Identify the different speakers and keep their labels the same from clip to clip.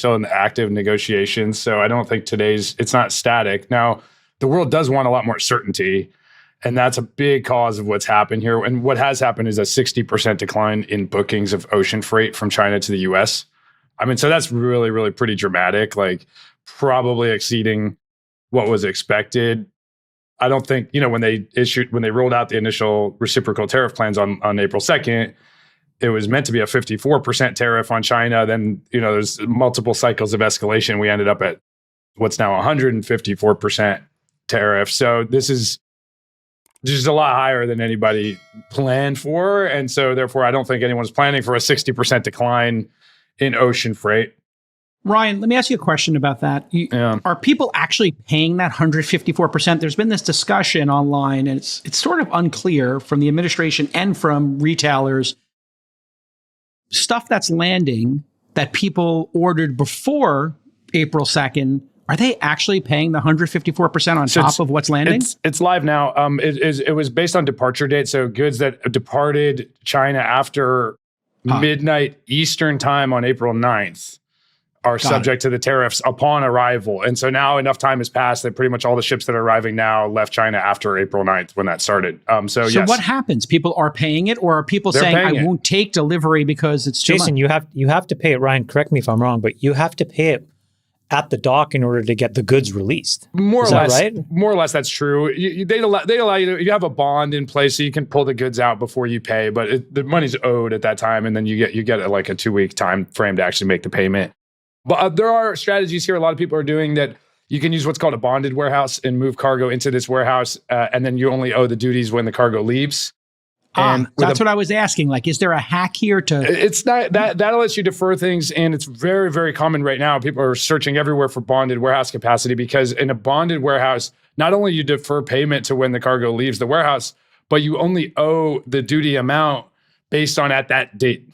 Speaker 1: still in active negotiations. So I don't think it's not static. Now, the world does want a lot more certainty. And that's a big cause of what's happened here. And what has happened is a 60% decline in bookings of ocean freight from China to the US. I mean, so that's really, really pretty dramatic, like probably exceeding what was expected. I don't think, when they rolled out the initial reciprocal tariff plans on April 2nd, it was meant to be a 54% tariff on China. Then, there's multiple cycles of escalation. We ended up at what's now 154% tariff. So this is just a lot higher than anybody planned for. And so therefore, I don't think anyone's planning for a 60% decline in ocean freight.
Speaker 2: Ryan, let me ask you a question about that. Are people actually paying that 154%? There's been this discussion online, and it's sort of unclear from the administration and from retailers. Stuff that's landing that people ordered before April 2nd, are they actually paying the 154% on top of what's landing?
Speaker 1: It's live now. It was based on departure date. So goods that departed China after midnight Eastern time on April 9th are subject to the tariffs upon arrival. And so now enough time has passed that pretty much all the ships that are arriving now left China after April 9th when that started. So yes.
Speaker 2: What happens? People are paying it, or are people saying, I won't take delivery because it's too
Speaker 3: Jason,
Speaker 2: much?
Speaker 3: you have to pay it. Ryan, correct me if I'm wrong, but you have to pay it at the dock in order to get the goods released.
Speaker 1: More or less,
Speaker 3: right?
Speaker 1: More or less, that's true. They allow you to, you have a bond in place so you can pull the goods out before you pay, but the money's owed at that time, and then you get like a 2-week time frame to actually make the payment. But there are strategies here a lot of people are doing that you can use what's called a bonded warehouse and move cargo into this warehouse, and then you only owe the duties when the cargo leaves.
Speaker 2: And that's what I was asking. Like, is there a hack here to?
Speaker 1: It's not that lets you defer things, and it's very, very common right now. People are searching everywhere for bonded warehouse capacity because in a bonded warehouse, not only you defer payment to when the cargo leaves the warehouse, but you only owe the duty amount based on at that date.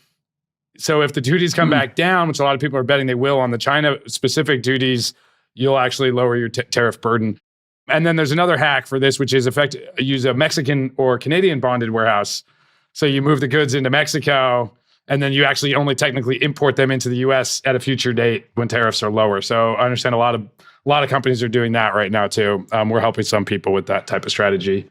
Speaker 1: So if the duties come back down, which a lot of people are betting they will on the China specific duties, you'll actually lower your tariff burden. And then there's another hack for this, which is use a Mexican or Canadian bonded warehouse. So you move the goods into Mexico, and then you actually only technically import them into the US at a future date when tariffs are lower. So I understand a lot of companies are doing that right now too. We're helping some people with that type of strategy.